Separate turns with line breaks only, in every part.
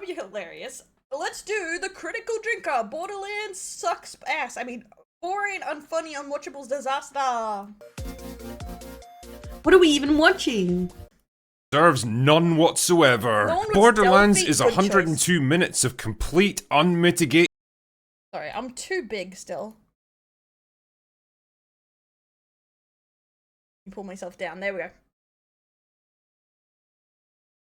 that'd be hilarious. Let's do the Critical Drinker. Borderlands sucks ass. I mean, boring, unfunny, unwatchables disaster.
What are we even watching?
Deserves none whatsoever.
No one was
Borderlands
stealthy,
is
good
102 minutes of complete, unmitigated.
Sorry, I'm too big still. Pull myself down. There we go.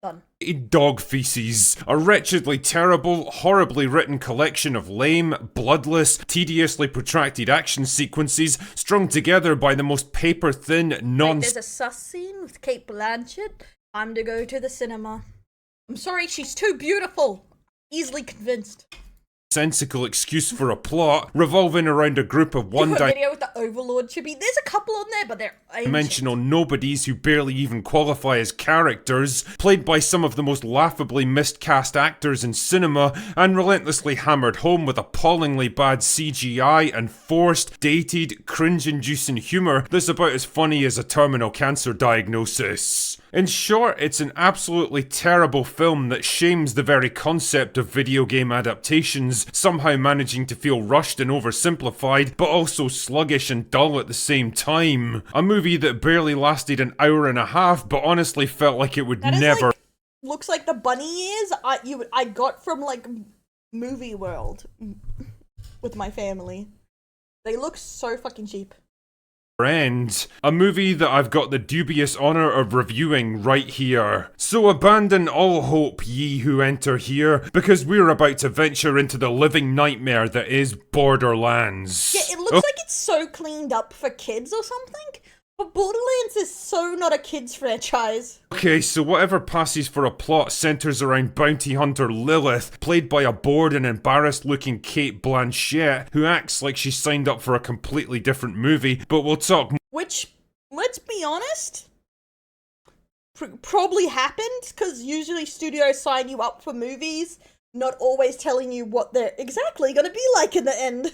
Done.
Dog feces. A wretchedly terrible, horribly written collection of lame, bloodless, tediously protracted action sequences strung together by the most paper-thin,
There's a sus scene with Kate Blanchett. Time to go to the cinema. I'm sorry, she's too beautiful. Easily convinced.
nonsensical excuse for a plot revolving around a group of
video with the Overlord chibi. There's a couple on there, but they're
dimensional nobodies who barely even qualify as characters, played by some of the most laughably miscast actors in cinema, and relentlessly hammered home with appallingly bad CGI and forced, dated, cringe-inducing humour that's about as funny as a terminal cancer diagnosis. In short, it's an absolutely terrible film that shames the very concept of video game adaptations, somehow managing to feel rushed and oversimplified, but also sluggish and dull at the same time. A movie that barely lasted an hour and a half, but honestly felt like it would never.
Like, looks like the bunny ears I got from like Movie World with my family. They look so fucking cheap.
End. A movie that I've got the dubious honour of reviewing right here. So abandon all hope, ye who enter here, because we're about to venture into the living nightmare that is Borderlands.
Yeah, it looks like it's so cleaned up for kids or something, but Borderlands is so not a kids franchise.
Okay, so whatever passes for a plot centres around bounty hunter Lilith, played by a bored and embarrassed looking Kate Blanchett, who acts like she signed up for a completely different movie, but we'll talk more.
Which, let's be honest, probably happened, because usually studios sign you up for movies, not always telling you what they're exactly gonna be like in the end.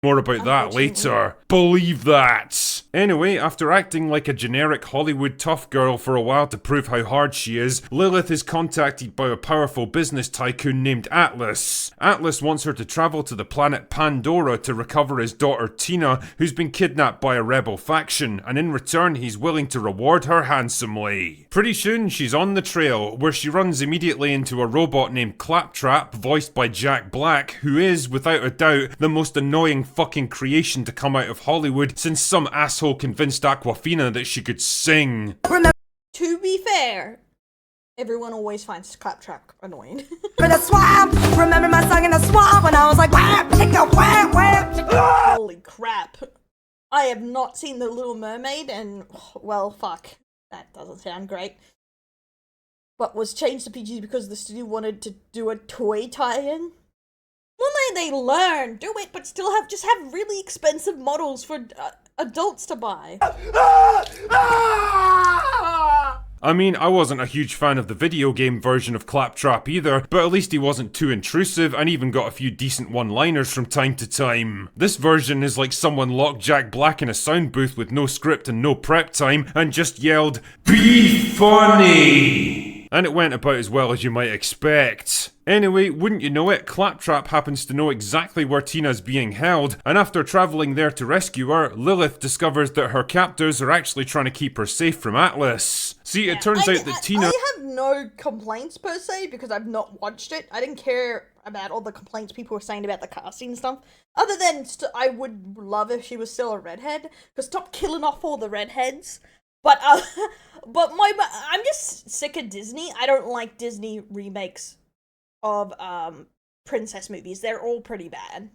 More about that later. Believe that! Anyway, after acting like a generic Hollywood tough girl for a while to prove how hard she is, Lilith is contacted by a powerful business tycoon named Atlas. Atlas wants her to travel to the planet Pandora to recover his daughter Tina, who's been kidnapped by a rebel faction, and in return he's willing to reward her handsomely. Pretty soon she's on the trail, where she runs immediately into a robot named Claptrap, voiced by Jack Black, who is, without a doubt, the most annoying fucking creation to come out of Hollywood since some asshole convinced Aquafina that she could sing.
To be fair, everyone always finds Claptrap annoying.
In the swamp, remember my song in the swamp when I was like, wham, pick up, wham, wham.
Holy crap. I have not seen The Little Mermaid and, well, fuck. That doesn't sound great. But was changed to PG because the studio wanted to do a toy tie-in. Well, they learn, do it, but still just have really expensive models for adults to buy.
I mean, I wasn't a huge fan of the video game version of Claptrap either, but at least he wasn't too intrusive and even got a few decent one-liners from time to time. This version is like someone locked Jack Black in a sound booth with no script and no prep time and just yelled, "Be funny!" And it went about as well as you might expect. Anyway, wouldn't you know it, Claptrap happens to know exactly where Tina's being held, and after travelling there to rescue her, Lilith discovers that her captors are actually trying to keep her safe from Atlas. See, it turns out that Tina—
I have no complaints per se, because I've not watched it. I didn't care about all the complaints people were saying about the casting and stuff. Other than, I would love if she was still a redhead, because stop killing off all the redheads. But, I'm just sick of Disney. I don't like Disney remakes of, princess movies. They're all pretty bad.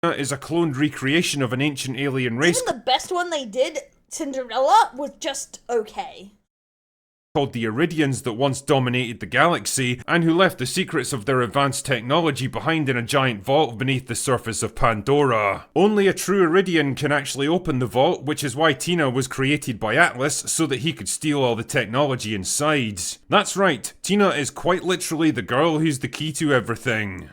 is a cloned recreation of an ancient alien race
Even the best one they did, Cinderella, was just okay.
called the Iridians that once dominated the galaxy, and who left the secrets of their advanced technology behind in a giant vault beneath the surface of Pandora. Only a true Iridian can actually open the vault, which is why Tina was created by Atlas, so that he could steal all the technology inside. That's right, Tina is quite literally the girl who's the key to everything.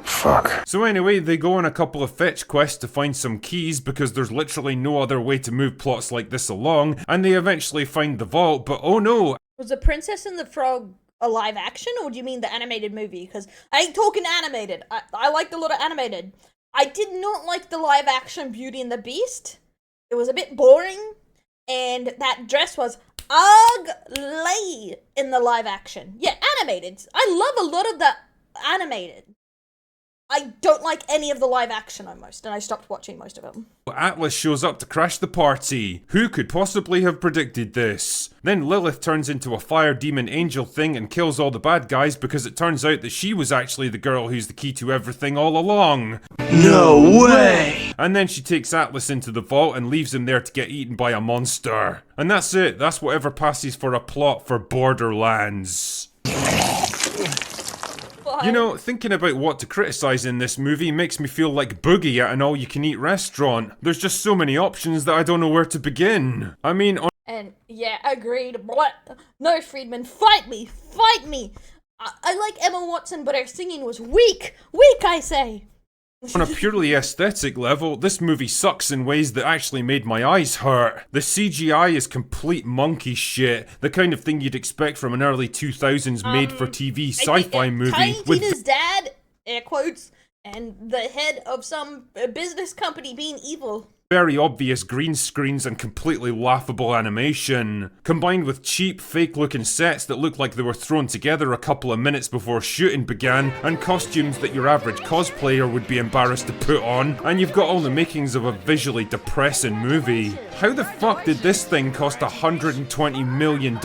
Fuck.
So anyway, they go on a couple of fetch quests to find some keys because there's literally no other way to move plots like this along, and they eventually find the vault, but oh no!
Was The Princess and the Frog a live action, or do you mean the animated movie? Because I ain't talking animated. I liked a lot of animated. I did not like the live action Beauty and the Beast. It was a bit boring, and that dress was ugly in the live action. Yeah, animated. I love a lot of the animated. I don't like any of the live action almost, and I stopped watching most of them.
Atlas shows up to crash the party. Who could possibly have predicted this? Then Lilith turns into a fire demon angel thing and kills all the bad guys because it turns out that she was actually the girl who's the key to everything all along.
No way!
And then she takes Atlas into the vault and leaves him there to get eaten by a monster. And that's it. That's whatever passes for a plot for Borderlands. You know, thinking about what to criticize in this movie makes me feel like Boogie at an all-you-can-eat restaurant. There's just so many options that I don't know where to begin. I mean,
And yeah, agreed. What? No, Friedman, fight me! Fight me! I like Emma Watson, but her singing was weak! Weak, I say!
on a purely aesthetic level, this movie sucks in ways that actually made my eyes hurt. The CGI is complete monkey shit, the kind of thing you'd expect from an early 2000s made-for-TV sci-fi movie.
Tiny
with
Tina's dad, air quotes, and the head of some business company being evil.
Very obvious green screens and completely laughable animation, combined with cheap, fake-looking sets that look like they were thrown together a couple of minutes before shooting began, and costumes that your average cosplayer would be embarrassed to put on, and you've got all the makings of a visually depressing movie. How the fuck did this thing cost $120 million?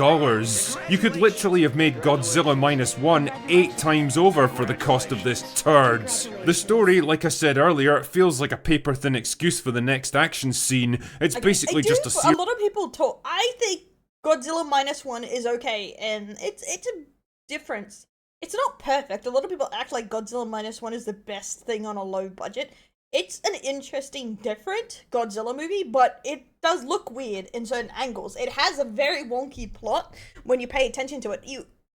You could literally have made Godzilla Minus One 8 times over for the cost of this turd. The story, like I said earlier, feels like a paper-thin excuse for the next action scene. It's basically just
a lot of people talk. I think Godzilla Minus One is okay, and it's a difference. It's not perfect. A lot of people act like Godzilla Minus One is the best thing on a low budget. It's an interesting, different Godzilla movie, but it does look weird in certain angles. It has a very wonky plot when you pay attention to it.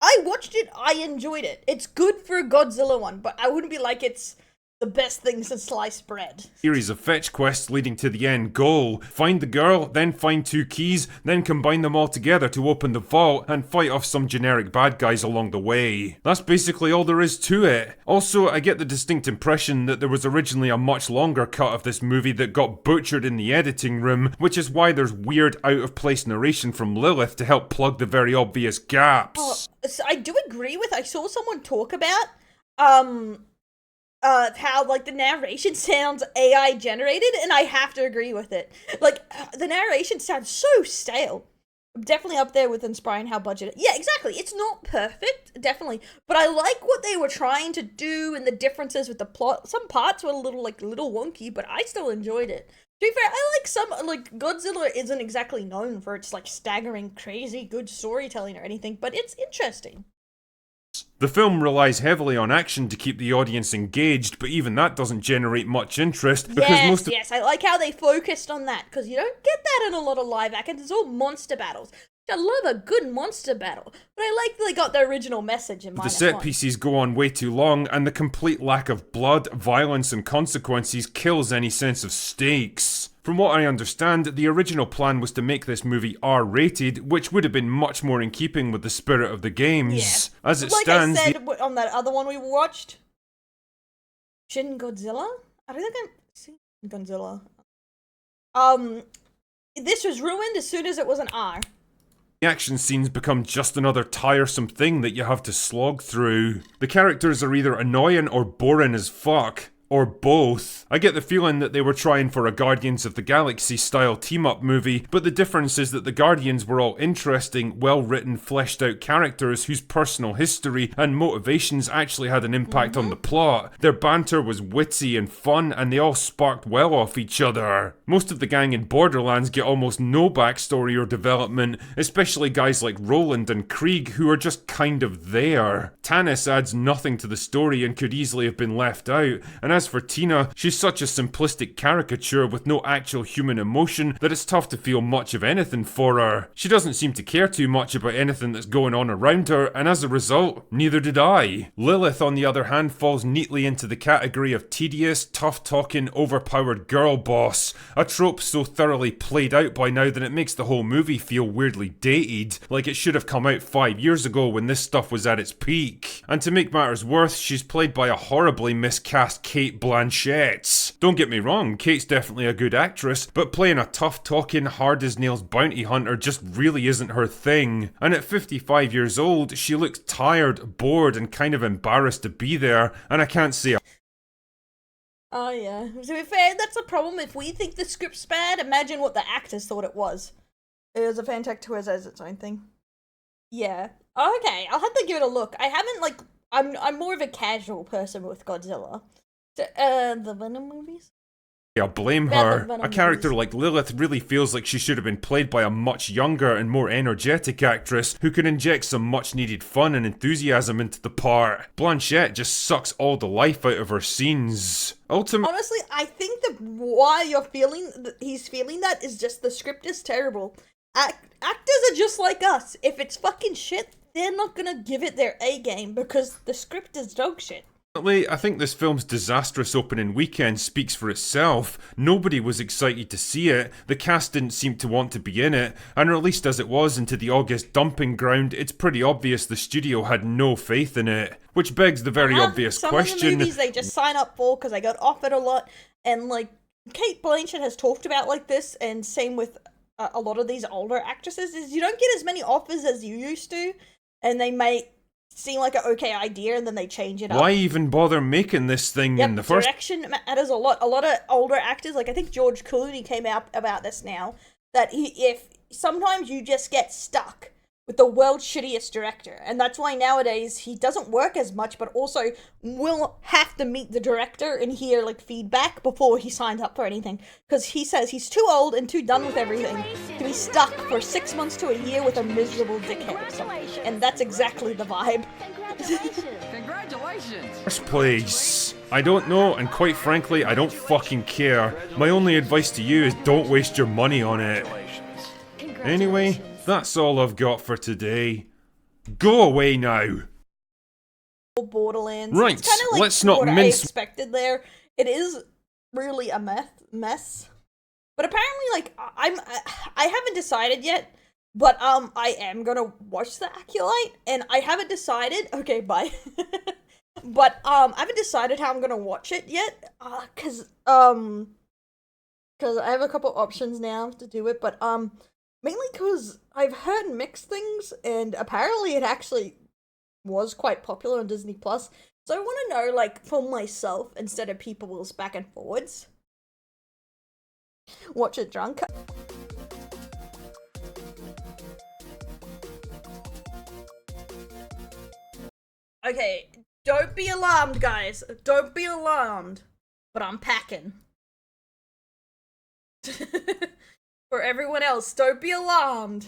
I watched it. I enjoyed it. It's good for a Godzilla one, but I wouldn't be like it's the best thing since sliced bread.
Series of fetch quests leading to the end goal. Find the girl, then find 2 keys, then combine them all together to open the vault and fight off some generic bad guys along the way. That's basically all there is to it. Also, I get the distinct impression that there was originally a much longer cut of this movie that got butchered in the editing room, which is why there's weird out-of-place narration from Lilith to help plug the very obvious gaps.
So I do agree with, I saw someone talk about, how, like, the narration sounds AI generated, and I have to agree with it. Like, the narration sounds so stale. Definitely up there with inspiring how budgeted. Yeah, exactly. It's not perfect, definitely. But I like what they were trying to do and the differences with the plot. Some parts were a little wonky, but I still enjoyed it. To be fair, I like Godzilla isn't exactly known for its, like, staggering, crazy, good storytelling or anything, but it's interesting.
The film relies heavily on action to keep the audience engaged, but even that doesn't generate much interest because
Yes, I like how they focused on that, because you don't get that in a lot of live action. It's all monster battles. I love a good monster battle, but I like that they got the original message in mind.
The set pieces go on way too long, and the complete lack of blood, violence, and consequences kills any sense of stakes. From what I understand, the original plan was to make this movie R-rated, which would have been much more in keeping with the spirit of the games.
Yeah.
As it
like
stands,
I said on that other one we watched, Shin Godzilla? I don't think I've seen Godzilla. This was ruined as soon as it was an R.
the action scenes become just another tiresome thing that you have to slog through. The characters are either annoying or boring as fuck. Or both. I get the feeling that they were trying for a Guardians of the Galaxy style team-up movie, but the difference is that the Guardians were all interesting, well-written, fleshed-out characters whose personal history and motivations actually had an impact on the plot. Their banter was witty and fun, and they all sparked well off each other. Most of the gang in Borderlands get almost no backstory or development, especially guys like Roland and Krieg, who are just kind of there. Tannis adds nothing to the story and could easily have been left out, and As for Tina, she's such a simplistic caricature with no actual human emotion that it's tough to feel much of anything for her. She doesn't seem to care too much about anything that's going on around her, and as a result, neither did I. Lilith, on the other hand, falls neatly into the category of tedious, tough-talking, overpowered girl boss, a trope so thoroughly played out by now that it makes the whole movie feel weirdly dated, like it should have come out 5 years ago when this stuff was at its peak. And to make matters worse, she's played by a horribly miscast Kate Blanchett. Don't get me wrong, Kate's definitely a good actress, but playing a tough-talking, hard-as-nails bounty hunter just really isn't her thing. And at 55 years old, she looks tired, bored, and kind of embarrassed to be there, and I can't say a
Oh yeah. To be fair, that's the problem. If we think the script's bad, imagine what the actors thought it was. It was a Fantastic Tours as its own thing. Yeah. Okay, I'll have to give it a look. I haven't, like, I'm more of a casual person with Godzilla. The Venom movies?
I blame her. A character like Lilith really feels like she should have been played by a much younger and more energetic actress who can inject some much needed fun and enthusiasm into the part. Blanchett just sucks all the life out of her scenes.
Honestly, I think that why he's feeling that is just the script is terrible. Actors are just like us. If it's fucking shit, they're not gonna give it their A game because the script is dog shit.
I think this film's disastrous opening weekend speaks for itself. Nobody was excited to see it, the cast didn't seem to want to be in it, and released as it was into the August dumping ground, it's pretty obvious the studio had no faith in it. Which begs the very obvious question.
Some of the movies they just sign up for because they got offered a lot, and like Kate Blanchett has talked about like this, and same with a lot of these older actresses, is you don't get as many offers as you used to, and they may seem like an okay idea and then they change it up.
Why even bother making this thing in the first?
Direction matters a lot. A lot of older actors, like I think George Clooney came out about this now, that if sometimes you just get stuck with the world's shittiest director, and that's why nowadays he doesn't work as much, but also will have to meet the director and hear like feedback before he signs up for anything, because he says he's too old and too done with everything to be stuck for 6 months to a year with a miserable dickhead or something. And that's exactly the vibe.
Congratulations!
First place. I don't know, and quite frankly, I don't fucking care. My only advice to you is don't waste your money on it. Anyway, that's all I've got for today. Go away now.
Borderlands.
Right,
it's kind of like
let's not
what
mince.
I expected there. It is really a mess. But apparently, like I haven't decided yet. But I am gonna watch the Acolyte, and I haven't decided. Okay, bye. But I haven't decided how I'm gonna watch it yet. Cause I have a couple options now to do it, but mainly because I've heard mixed things, and apparently it actually was quite popular on Disney Plus. So I want to know, like, for myself instead of people's back and forwards. Watch it drunk. Okay, don't be alarmed, guys. Don't be alarmed. But I'm packing. For everyone else, don't be alarmed.